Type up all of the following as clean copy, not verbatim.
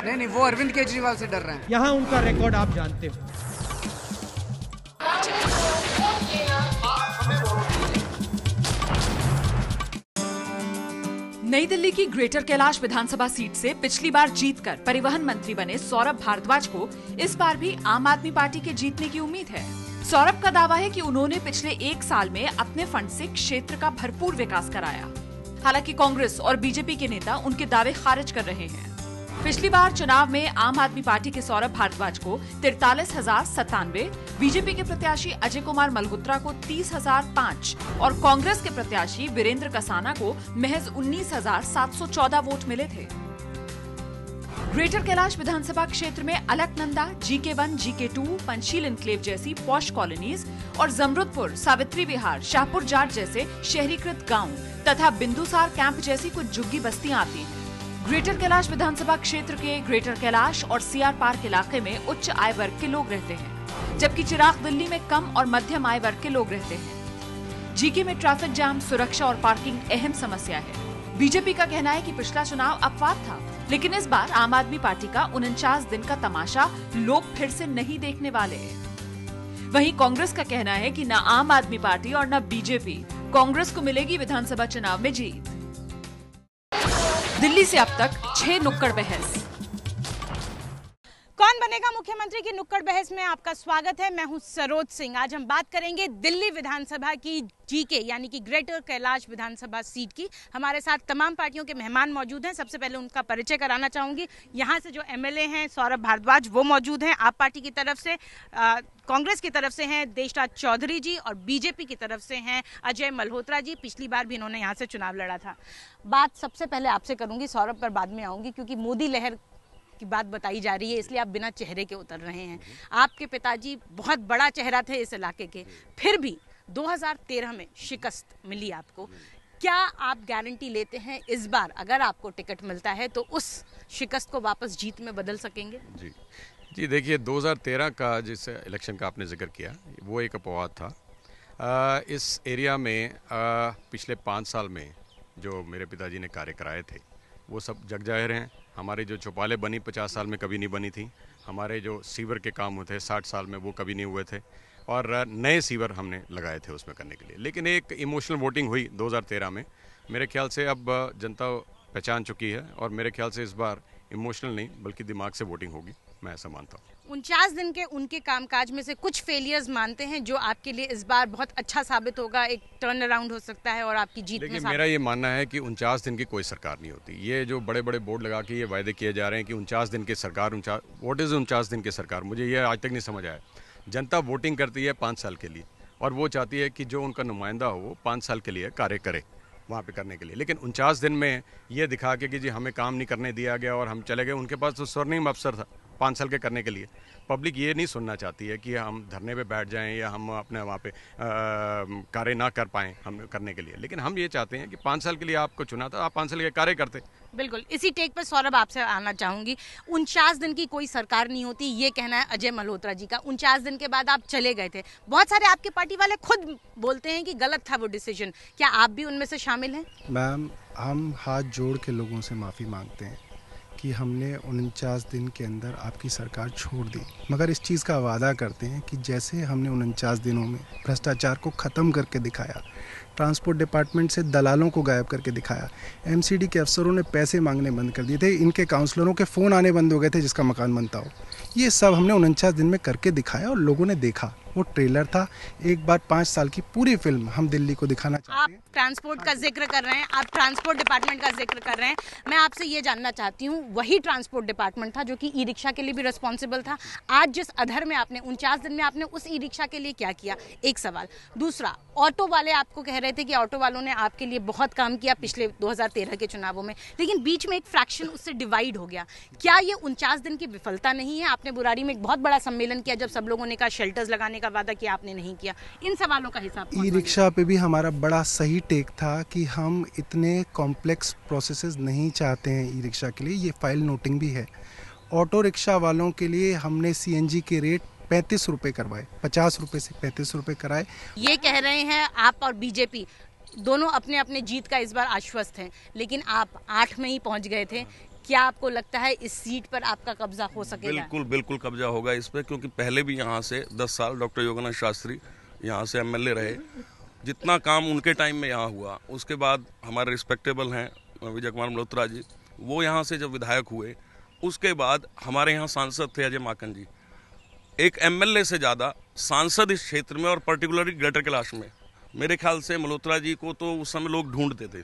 नहीं, वो अरविंद केजरीवाल से डर रहे हैं। यहाँ उनका रिकॉर्ड आप जानते हो। नई दिल्ली की ग्रेटर कैलाश विधानसभा सीट से पिछली बार जीतकर परिवहन मंत्री बने सौरभ भारद्वाज को इस बार भी आम आदमी पार्टी के जीतने की उम्मीद है। सौरभ का दावा है कि उन्होंने पिछले 1 साल में अपने फंड से क्षेत्र का भरपूर विकास कराया। हालांकि कांग्रेस और बीजेपी के नेता उनके दावे खारिज कर रहे हैं। पिछली बार चुनाव में आम आदमी पार्टी के सौरभ भारद्वाज को 43,097, बीजेपी के प्रत्याशी अजय कुमार मल्होत्रा को 30,005 और कांग्रेस के प्रत्याशी वीरेंद्र कसाना को महज 19,714 वोट मिले थे। ग्रेटर कैलाश विधानसभा क्षेत्र में Alaknanda, GK1, GK2, Panchsheel enclave जैसी पॉश कॉलोनीज और जमरुदपुर, सावित्री विहार, शाहपुर जाट जैसे शहरीकृत गांव तथा बिंदुसार कैंप जैसी कुछ झुग्गी बस्तियां आती हैं। ग्रेटर कैलाश विधानसभा क्षेत्र के ग्रेटर कैलाश और CR पार्क इलाके में उच्च आय वर्ग के लोग रहते हैं, जबकि चिराग दिल्ली में कम और मध्यम आय वर्ग के लोग रहते हैं। GK में ट्रैफिक जाम, सुरक्षा और पार्किंग अहम समस्या है। बीजेपी का कहना है कि पिछला चुनाव अपवाद था, लेकिन इस बार आम आदमी पार्टी का 49 दिन का तमाशा लोग फिर से नहीं देखने वाले हैं। वहीं कांग्रेस का कहना है कि न आम आदमी पार्टी और न बीजेपी कांग्रेस को मिलेगी विधानसभा चुनाव में जीत। दिल्ली से अब तक 6 नुक्कड़ बहस। कौन बनेगा मुख्यमंत्री की नुक्कड़ बहस में आपका स्वागत है। मैं हूं सरोज सिंह। आज हम बात करेंगे दिल्ली विधानसभा की GK यानी कि ग्रेटर कैलाश विधानसभा सीट की। हमारे साथ तमाम पार्टियों के मेहमान मौजूद हैं। सबसे पहले उनका परिचय कराना चाहूंगी। यहाँ से जो MLA हैं सौरभ भारद्वाज वो मौजूद हैं आप पार्टी की तरफ से, कांग्रेस की तरफ से हैं देशराज चौधरी जी और बीजेपी की तरफ से हैं अजय मल्होत्रा जी। पिछली बार भी इन्होंने यहाँ से चुनाव लड़ा था। बात सबसे पहले आपसे करूंगी, सौरभ पर बाद में आऊंगी, क्योंकि मोदी लहर की बात बताई जा रही है, इसलिए आप बिना चेहरे के उतर रहे हैं। आपके पिताजी बहुत बड़ा चेहरा थे इस इलाके के, फिर भी 2013 में शिकस्त मिली आपको। क्या आप गारंटी लेते हैं इस बार अगर आपको टिकट मिलता है तो उस शिकस्त को वापस जीत में बदल सकेंगे? जी देखिए, 2013 का जिस इलेक्शन का आपने जिक्र किया वो एक अपवाद था। इस एरिया में पिछले 5 साल में जो मेरे पिताजी ने कार्य कराए थे वो सब जग जाहिर हैं। हमारी जो चौपालें बनी 50 साल में कभी नहीं बनी थी। हमारे जो सीवर के काम होते 60 साल में वो कभी नहीं हुए थे, और नए सीवर हमने लगाए थे उसमें करने के लिए। लेकिन एक इमोशनल वोटिंग हुई 2013 में, मेरे ख्याल से अब जनता पहचान चुकी है, और मेरे ख्याल से इस बार इमोशनल नहीं बल्कि दिमाग से वोटिंग होगी, मैं ऐसा मानता हूँ। 49 दिन के उनके कामकाज में से कुछ फेलियर्स मानते हैं जो आपके लिए इस बार बहुत अच्छा साबित होगा, एक टर्न अराउंड हो सकता है और आपकी जीत में। मेरा ये मानना है कि 49 दिन की कोई सरकार नहीं होती। ये जो बड़े बड़े बोर्ड लगा के ये वायदे किए जा रहे हैं कि 49 दिन की सरकार, व्हाट इज़ 49 दिन की सरकार, मुझे ये आज तक नहीं समझ आया। जनता वोटिंग करती है 5 साल के लिए, और वो चाहती है कि जो उनका नुमाइंदा हो वो 5 साल के लिए कार्य करे वहाँ पे करने के लिए। लेकिन 49 दिन में ये दिखा के कि जी हमें काम नहीं करने दिया गया और हम चले गए, उनके पास तो स्वर्णिम अवसर था 5 साल के करने के लिए। पब्लिक ये नहीं सुनना चाहती है कि हम धरने पे बैठ जाएं या हम अपने वहाँ पे कार्य ना कर पाएं हम करने के लिए। लेकिन हम ये चाहते हैं कि 5 साल के लिए आपको चुना था, आप 5 साल के कार्य करते। बिल्कुल, इसी टेक पर सौरभ आपसे आना चाहूंगी। 49 दिन की कोई सरकार नहीं होती, ये कहना है अजय मल्होत्रा जी का। 49 दिन के बाद आप चले गए थे। बहुत सारे आपके पार्टी वाले खुद बोलते हैं कि गलत था वो डिसीजन। क्या आप भी उनमें से शामिल हैं? मैम, हम हाथ जोड़ के लोगों से माफ़ी मांगते हैं कि हमने 49 दिन के अंदर आपकी सरकार छोड़ दी, मगर इस चीज़ का वादा करते हैं कि जैसे हमने 49 दिनों में भ्रष्टाचार को ख़त्म करके दिखाया, ट्रांसपोर्ट डिपार्टमेंट से दलालों को गायब करके दिखाया, MCD के अफसरों ने पैसे मांगने बंद कर दिए थे, इनके काउंसलरों के फ़ोन आने बंद हो गए थे जिसका मकान बनता हो, ये सब हमने 49 दिन में करके दिखाया और लोगों ने देखा। वो ट्रेलर था, एक बार 5 साल की पूरी फिल्म हम दिल्ली को दिखाना चाहते हैं। आप ट्रांसपोर्ट का जिक्र कर रहे हैं, आप ट्रांसपोर्ट डिपार्टमेंट का जिक्र कर रहे हैं। मैं आपसे ये जानना चाहती हूँ, वही ट्रांसपोर्ट डिपार्टमेंट था जो कि ई-रिक्शा के लिए भी रिस्पॉन्सिबल था। आज जिस अधर में आपने 49 दिन में आपने उस ई-रिक्शा के लिए क्या किया? एक सवाल। दूसरा, ऑटो वाले आपको कह रहे थे कि ऑटो वालों ने आपके लिए बहुत काम किया पिछले 2013 के चुनावों में, लेकिन बीच में एक फ्रैक्शन उससे डिवाइड हो गया। क्या ये 49 दिन की विफलता नहीं है? आपने बुराड़ी में एक बहुत बड़ा सम्मेलन किया जब सब लोगों ने कहा शेल्टर्स लगाने का वादा किया, आपने नहीं किया। इन सवालों का हिसाब ई-रिक्शा पे भी हमारा बड़ा सही टेक था कि हम इतने कॉम्प्लेक्स प्रोसेसेस नहीं चाहते हैं ई-रिक्शा के लिए, ये फाइल नोटिंग भी है। ऑटो रिक्शा वालों के लिए हमने CNG के रेट 35 रुपये करवाए, 50 रुपये से 35 रुपये कराए। ये कह रहे हैं आप और बीजेपी दोनों अपने अपने जीत का इस बार आश्वस्त हैं, लेकिन आप 8 में ही पहुंच गए थे। क्या आपको लगता है इस सीट पर आपका कब्जा हो सकेगा? बिल्कुल बिल्कुल कब्जा होगा इस पर, क्योंकि पहले भी यहाँ से 10 साल डॉक्टर योगेंद्र शास्त्री यहाँ से एमएलए रहे। जितना काम उनके टाइम में यहाँ हुआ, उसके बाद हमारे रिस्पेक्टेबल हैं विजय कुमार मल्होत्रा जी, वो यहाँ से जब विधायक हुए उसके बाद हमारे यहाँ सांसद थे अजय माकन जी। एक एमएलए से ज़्यादा सांसद इस क्षेत्र में और पर्टिकुलरली ग्रेटर कैलाश में, मेरे ख्याल से मल्होत्रा जी को तो उस समय लोग ढूंढते थे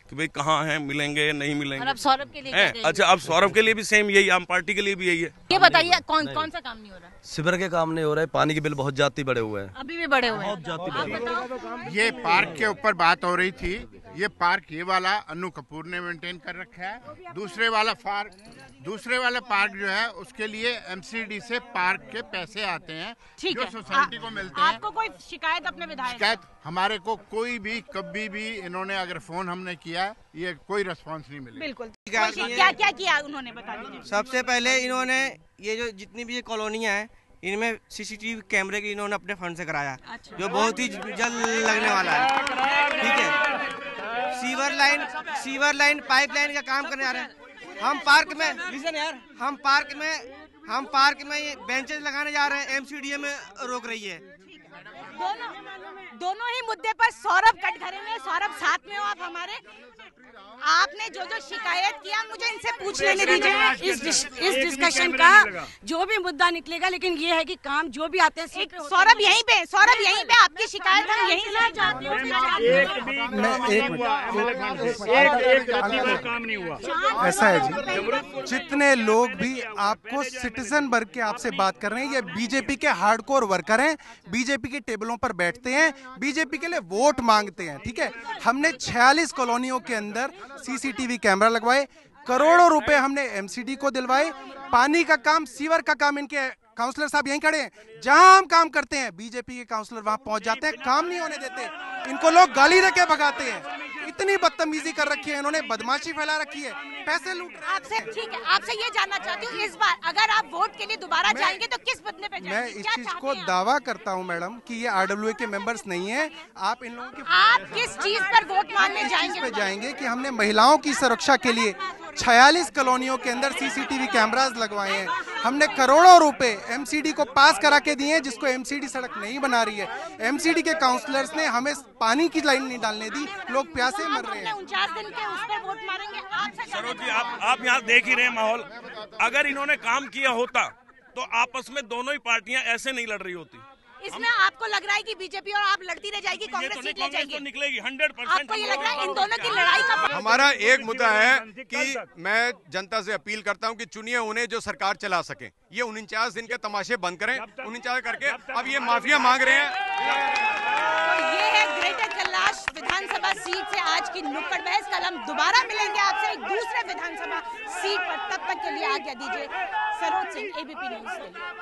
कि भाई कहाँ हैं, मिलेंगे नहीं मिलेंगे। और अब सौरभ के लिए क्या कहेंगे? अच्छा, अब सौरभ के लिए भी सेम यही, आम पार्टी के लिए भी यही है। ये बताइए कौन सा काम नहीं हो रहा? सिवर के काम नहीं हो रहा है, पानी के बिल बहुत जाती बढ़े हुए हैं, अभी भी बढ़े हुए हैं। ये पार्क के ऊपर बात हो रही थी। ये पार्क ये वाला अन्नू कपूर ने मेंटेन कर रखा है। दूसरे वाला पार्क जो है उसके लिए एमसीडी से पार्क के पैसे आते हैं जो सोसाइटी को मिलते हैं। आपको कोई शिकायत अपने विधायक? शिकायत हमारे को कोई भी कभी भी इन्होंने अगर फोन हमने किया, ये कोई रिस्पांस नहीं मिला। बिल्कुल। क्या क्या किया उन्होंने, बता दीजिए। सबसे पहले इन्होंने ये जो जितनी भी ये कॉलोनियाँ हैं इनमें सीसीटीवी कैमरे की इन्होंने अपने फंड से कराया। अच्छा। जो बहुत ही जल्द लगने वाला है। ठीक है, सीवर लाइन पाइपलाइन का काम करने जा रहे हैं। हम पार्क में ये बेंचेस लगाने जा रहे हैं, एमसीडीए में रोक रही है। दोनों ही मुद्दे पर सौरभ कटघरे में, सौरभ साथ में हो आप हमारे। आपने जो शिकायत किया मुझे इनसे पूछ लेने दीजिए। इस डिस्कशन का जो भी मुद्दा निकलेगा, लेकिन ये है कि काम जो भी आते हैं सौरभ यहीं पे आपकी शिकायत हम यहीं से चाहते हैं। ऐसा है जी, जितने लोग भी आपको सिटीजन वर्ग के आपसे बात कर रहे हैं, ये बीजेपी के हार्डकोर वर्कर हैं, बीजेपी के टेबलों पर बैठते हैं, बीजेपी के लिए वोट मांगते हैं। ठीक है, हमने 46 कॉलोनियों के अंदर सीसीटीवी कैमरा लगवाए, करोड़ों रुपए हमने एमसीडी को दिलवाए, पानी का काम, सीवर का काम इनके काउंसलर साहब यहीं खड़े हैं। जहां हम काम करते हैं बीजेपी के काउंसलर वहां पहुंच जाते हैं, काम नहीं होने देते, इनको लोग गाली देके भगाते हैं। इतनी बदतमीजी कर रखी है इन्होंने, बदमाशी फैला रखी है, पैसे लूट रहे हैं। आपसे ठीक है, आपसे ये जानना चाहती हूँ, इस बार अगर आप वोट के लिए दोबारा जाएंगे तो किस बदले पे जाएंगे? मैं इस चीज को दावा करता हूँ मैडम कि ये आरडब्ल्यूए के मेंबर्स नहीं है। आप इन लोगों के आप किस चीज पर वोट मांगने जाएंगे? कि हमने महिलाओं की सुरक्षा के लिए 46 कॉलोनियों के अंदर सीसीटीवी कैमरास लगवाए हैं, हमने करोड़ों रुपए एमसीडी को पास करा के दिए हैं, जिसको एमसीडी सड़क नहीं बना रही है। एमसीडी के काउंसलर्स ने हमें पानी की लाइन नहीं डालने दी, लोग प्यासे मर रहे हैं। 49 दिन के उस पर वोट मारेंगे। सरोज जी, आप यहाँ देख ही रहे हैं माहौल। अगर इन्होंने काम किया होता तो आपस में दोनों ही पार्टियां ऐसे नहीं लड़ रही होती। इसमें आपको लग रहा है कि बीजेपी और आप लड़ती रह जाएगी, कांग्रेस जीत ले जाएगी? निकलेगी 100%। आपको ये लग रहा है इन दोनों की लड़ाई का? हमारा एक मुद्दा है कि मैं जनता से अपील करता हूं कि चुनिए उन्हें जो सरकार चला सके। ये 49 दिन के तमाशे बंद करें, 49 करके अब ये माफिया मांग रहे हैं। तो ये है ग्रेटर कैलाश विधानसभा सीट से आज की नुक्कड़ बहस। कल हम दोबारा मिलेंगे आपसे एक दूसरे विधानसभा सीट पर, तब तक के लिए आज्ञा दीजिए। सरोज सिंह, एबीपी न्यूज के लिए।